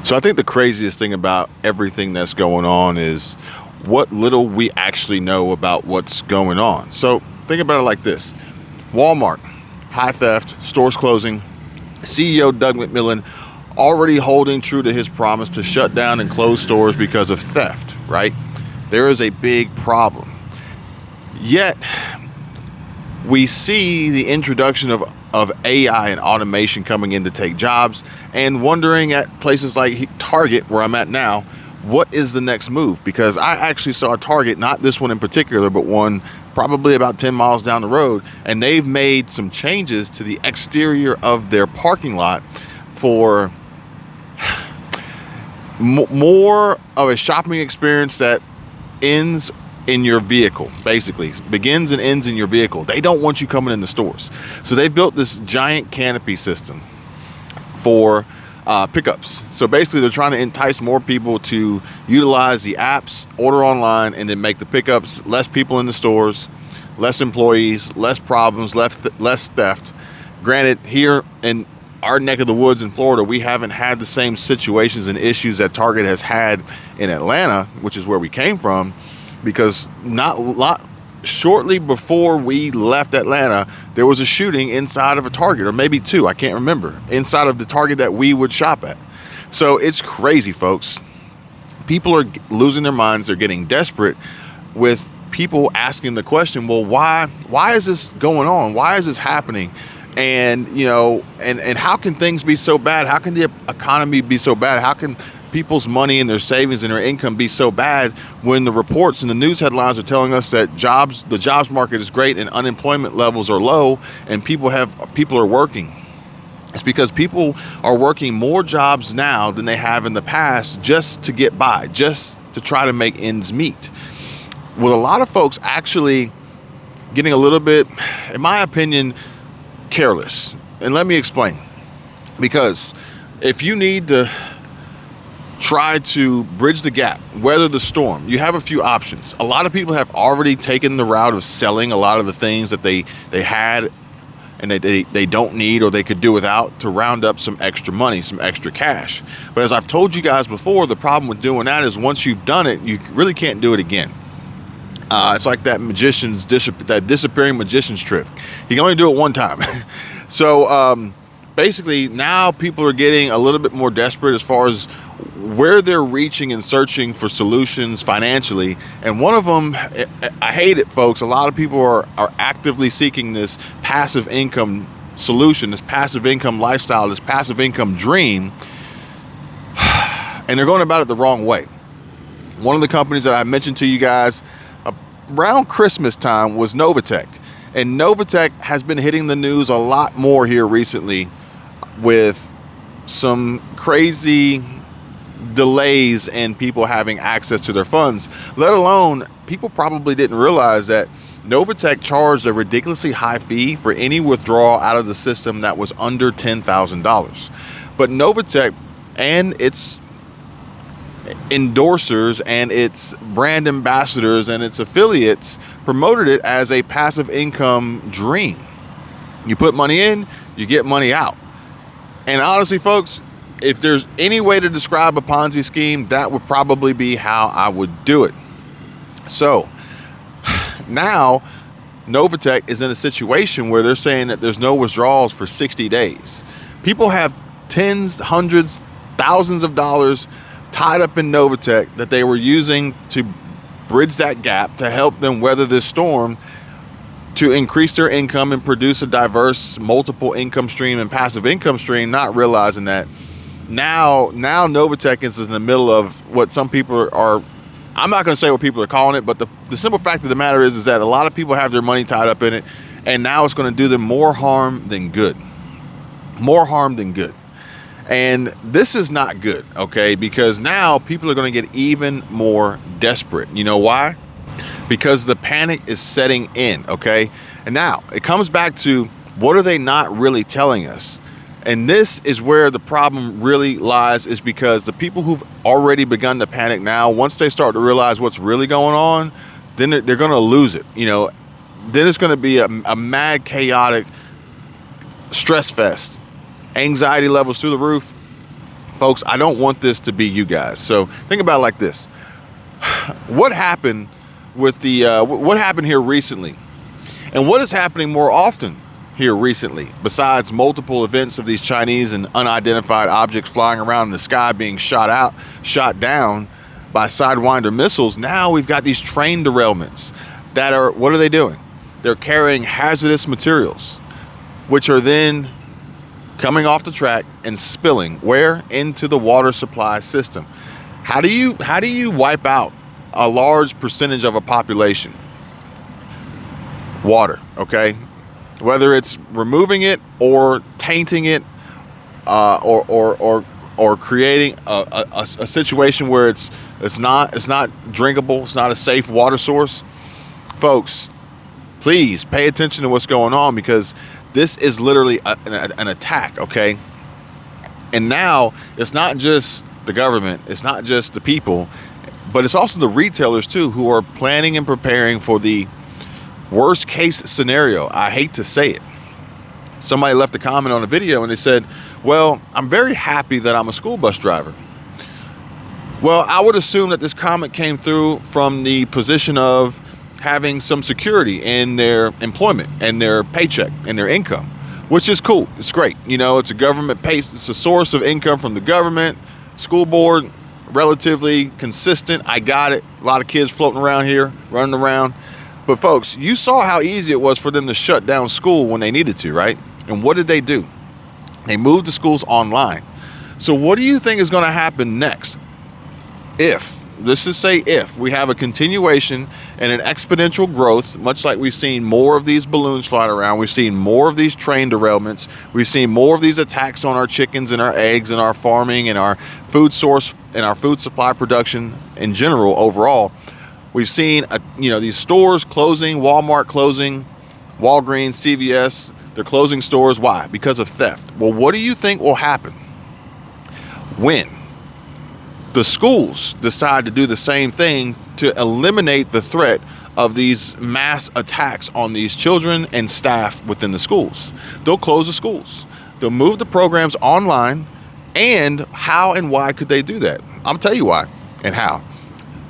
So I think the craziest thing about everything that's going on is what little we actually know about what's going on. So think about it like this. Walmart, high theft, stores closing, CEO Doug McMillon already holding true to his promise to shut down and close stores because of theft, right? There is a big problem. Yet, we see the introduction of AI and automation coming in to take jobs, and wondering at places like Target, where I'm at now, what is the next move? Because I actually saw a Target, not this one in particular, but one probably about 10 miles down the road, and they've made some changes to the exterior of their parking lot for more of a shopping experience that ends in your vehicle, basically begins and ends in your vehicle. They don't want you coming in the stores. So they built this giant canopy system for pickups. So basically they're trying to entice more people to utilize the apps, order online, and then make the pickups. Less people in the stores, less employees, less problems, less theft. Granted, here in our neck of the woods in Florida, we haven't had the same situations and issues that Target has had in Atlanta, which is where we came from, because shortly before we left Atlanta, there was a shooting inside of a Target, or maybe two, I can't remember, inside of the Target that we would shop at. So it's crazy, folks. People are losing their minds. They're getting desperate, with people asking the question, well, why is this going on? Why is this happening? And, and how can things be so bad? How can the economy be so bad? How can people's money and their savings and their income be so bad when the reports and the news headlines are telling us that the jobs market is great and unemployment levels are low and people are working? It's because people are working more jobs now than they have in the past, just to get by, just to try to make ends meet. With a lot of folks actually getting a little bit, in my opinion, careless. And let me explain. Because if you need to try to bridge the gap, weather the storm, you have a few options. A lot of people have already taken the route of selling a lot of the things that they had and they don't need or they could do without, to round up some extra money, some extra cash. But as I've told you guys before, the problem with doing that is once you've done it, you really can't do it again. It's like that disappearing magician's trick. You can only do it one time. So basically now people are getting a little bit more desperate as far as where they're reaching and searching for solutions financially. And one of them, I hate it, folks, a lot of people are actively seeking this passive income solution, this passive income lifestyle, this passive income dream, and they're going about it the wrong way. One of the companies that I mentioned to you guys around Christmas time was Novatech. And Novatech has been hitting the news a lot more here recently with some crazy delays in people having access to their funds, let alone people probably didn't realize that Novatech charged a ridiculously high fee for any withdrawal out of the system that was under $10,000. But Novatech and its endorsers and its brand ambassadors and its affiliates promoted it as a passive income dream. You put money in, you get money out. And honestly, folks, if there's any way to describe a Ponzi scheme, that would probably be how I would do it. So now Novatech is in a situation where they're saying that there's no withdrawals for 60 days. People have tens, hundreds, thousands of dollars tied up in Novatech that they were using to bridge that gap, to help them weather this storm, to increase their income and produce a diverse multiple income stream and passive income stream, not realizing that now Novatech is in the middle of what some people are, I'm not going to say what people are calling it, but the simple fact of the matter is that a lot of people have their money tied up in it, and now it's going to do them more harm than good. More harm than good. And this is not good, okay? Because now people are going to get even more desperate. You know why? Because the panic is setting in, okay? And now it comes back to, what are they not really telling us? And this is where the problem really lies, is because the people who've already begun to panic now, once they start to realize what's really going on, then they're going to lose it. Then it's going to be a mad, chaotic stress fest. Anxiety levels through the roof. Folks, I don't want this to be you guys. So think about it like this. What happened with what happened here recently? And what is happening more often here recently, besides multiple events of these Chinese and unidentified objects flying around in the sky being shot down by Sidewinder missiles? Now we've got these train derailments that are, what are they doing? They're carrying hazardous materials, which are then coming off the track and spilling where? Into the water supply system. How do you wipe out a large percentage of a population? Water, okay? Whether it's removing it or tainting it, or creating a situation where it's not drinkable, it's not a safe water source. Folks, please pay attention to what's going on, because this is literally an attack, okay? And now it's not just the government, it's not just the people, but it's also the retailers too, who are planning and preparing for the worst case scenario. I hate to say it. Somebody left a comment on a video and they said, well, I'm very happy that I'm a school bus driver. Well, I would assume that this comment came through from the position of having some security in their employment and their paycheck and their income, which is cool. It's great. You know, it's a government pace. It's a source of income from the government. School board, relatively consistent. I got it. A lot of kids floating around here, running around. But folks, you saw how easy it was for them to shut down school when they needed to, right? And what did they do? They moved the schools online. So what do you think is going to happen next? Let's just say if we have a continuation and an exponential growth, much like we've seen more of these balloons flying around, we've seen more of these train derailments, we've seen more of these attacks on our chickens and our eggs and our farming and our food source and our food supply production in general overall. We've seen these stores closing, Walmart closing, Walgreens, CVS, they're closing stores. Why? Because of theft. Well, what do you think will happen when the schools decide to do the same thing to eliminate the threat of these mass attacks on these children and staff within the schools? They'll close the schools. They'll move the programs online. And how and why could they do that? I'll tell you why and how.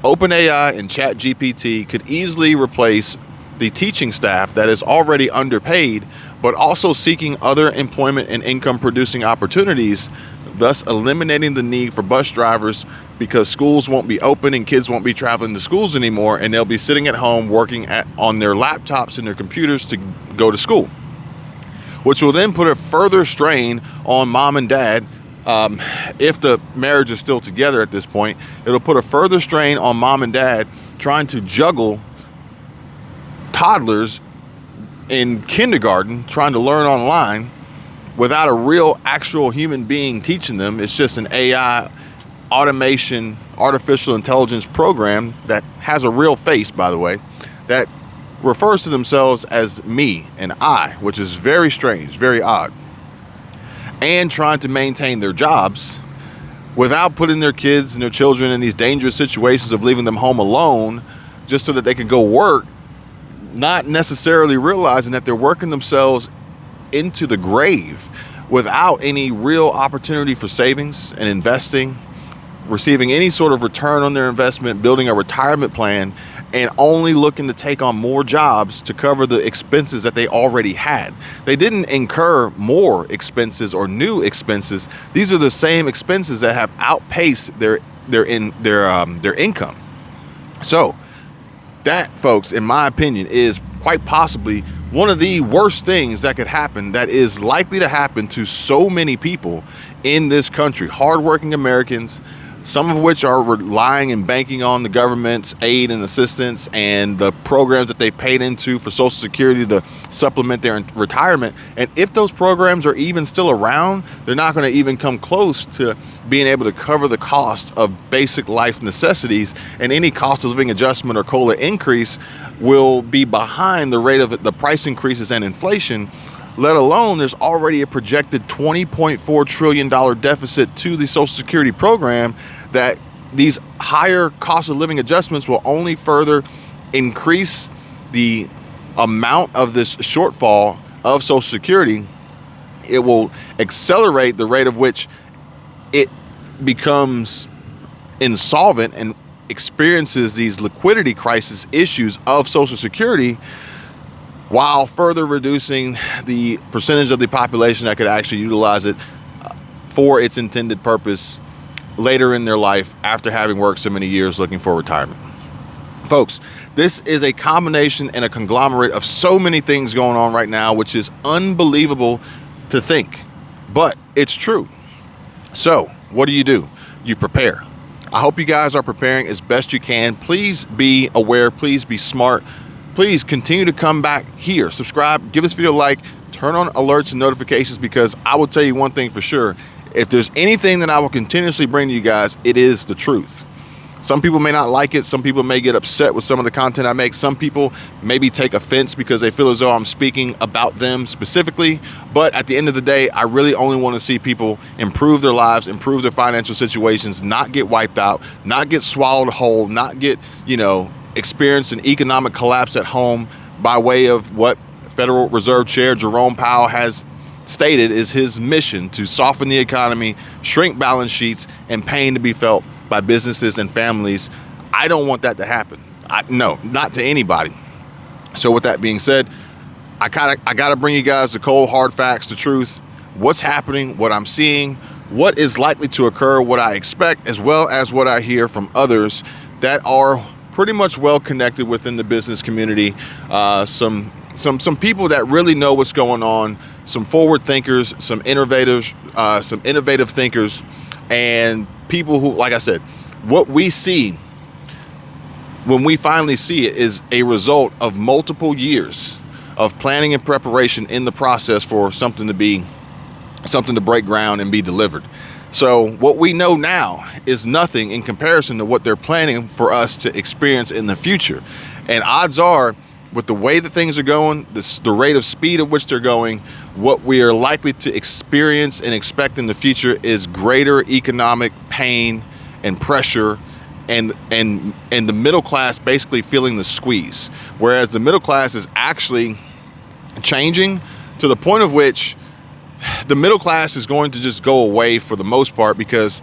OpenAI and ChatGPT could easily replace the teaching staff that is already underpaid, but also seeking other employment and income producing opportunities, thus eliminating the need for bus drivers, because schools won't be open and kids won't be traveling to schools anymore, and they'll be sitting at home working on their laptops and their computers to go to school, which will then put a further strain on mom and dad. If the marriage is still together at this point, it'll put a further strain on mom and dad trying to juggle toddlers in kindergarten, trying to learn online without a real actual human being teaching them. It's just an AI automation, artificial intelligence program that has a real face, by the way, that refers to themselves as me and I, which is very strange, very odd, and trying to maintain their jobs without putting their kids and their children in these dangerous situations of leaving them home alone just so that they can go work, not necessarily realizing that they're working themselves into the grave without any real opportunity for savings and investing, receiving any sort of return on their investment, building a retirement plan, and only looking to take on more jobs to cover the expenses that they already had. They didn't incur more expenses or new expenses. These are the same expenses that have outpaced their income. So that, folks, in my opinion, is quite possibly one of the worst things that could happen, that is likely to happen to so many people in this country, hardworking Americans, some of which are relying and banking on the government's aid and assistance and the programs that they've paid into for Social Security to supplement their retirement. And if those programs are even still around, they're not going to even come close to being able to cover the cost of basic life necessities, and any cost of living adjustment or COLA increase will be behind the rate of the price increases and inflation. Let alone there's already a projected $20.4 trillion deficit to the Social Security program, that these higher cost of living adjustments will only further increase the amount of this shortfall of Social Security. It will accelerate the rate of which it becomes insolvent and experiences these liquidity crisis issues of Social Security, while further reducing the percentage of the population that could actually utilize it for its intended purpose later in their life after having worked so many years looking for retirement. Folks, this is a combination and a conglomerate of so many things going on right now, which is unbelievable to think, but it's true. So what do? You prepare. I hope you guys are preparing as best you can. Please be aware. Please be smart. Please continue to come back here. Subscribe. Give this video a like. Turn on alerts and notifications, because I will tell you one thing for sure. If there's anything that I will continuously bring to you guys, it is the truth. Some people may not like it. Some people may get upset with some of the content I make. Some people maybe take offense because they feel as though I'm speaking about them specifically. But at the end of the day, I really only want to see people improve their lives, improve their financial situations, not get wiped out, not get swallowed whole, not get, experience an economic collapse at home by way of what Federal Reserve Chair Jerome Powell has stated is his mission: to soften the economy, shrink balance sheets, and pain to be felt by businesses and families. I don't want that to happen. No, not to anybody. So with that being said, I gotta bring you guys the cold hard facts, the truth, what's happening, what I'm seeing, what is likely to occur, what I expect, as well as what I hear from others that are pretty much well connected within the business community. Some people that really know what's going on, some forward thinkers, some innovative thinkers, and people who, like I said, what we see when we finally see it is a result of multiple years of planning and preparation in the process for something to break ground and be delivered. So what we know now is nothing in comparison to what they're planning for us to experience in the future. And odds are, with the way that things are going, the rate of speed at which they're going, what we are likely to experience and expect in the future is greater economic pain and pressure, and the middle class basically feeling the squeeze. Whereas the middle class is actually changing to the point of which the middle class is going to just go away for the most part, because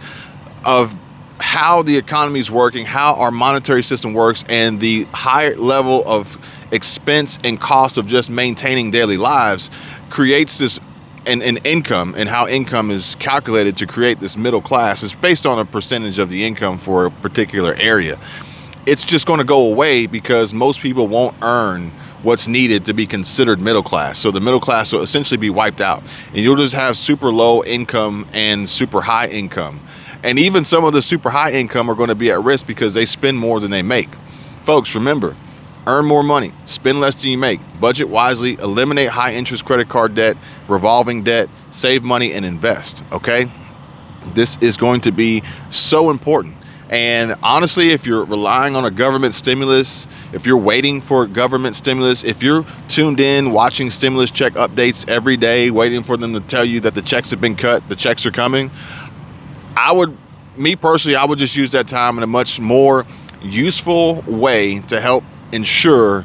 of how the economy is working, how our monetary system works, and the high level of expense and cost of just maintaining daily lives creates this an income, and how income is calculated to create this middle class is based on a percentage of the income for a particular area. It's just going to go away because most people won't earn what's needed to be considered middle class. So the middle class will essentially be wiped out, and you'll just have super low income and super high income. And even some of the super high income are going to be at risk because they spend more than they make. Folks, remember, earn more money, spend less than you make, budget wisely, eliminate high interest credit card debt, revolving debt, save money, and invest, okay? This is going to be so important. And honestly, if you're relying on a government stimulus, if you're waiting for government stimulus, if you're tuned in watching stimulus check updates every day, waiting for them to tell you that the checks have been cut, the checks are coming, I would just use that time in a much more useful way to help ensure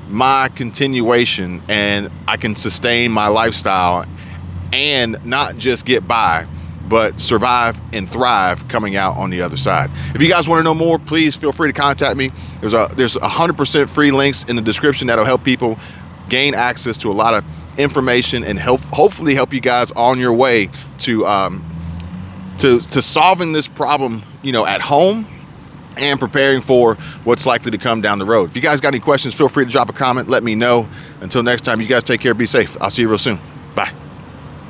my continuation, and I can sustain my lifestyle and not just get by, but survive and thrive coming out on the other side. If you guys want to know more, please feel free to contact me. There's 100% free links in the description that'll help people gain access to a lot of information and hopefully help you guys on your way to solving this problem, at home, and preparing for what's likely to come down the road. If you guys got any questions, feel free to drop a comment. Let me know. Until next time, you guys take care. Be safe. I'll see you real soon.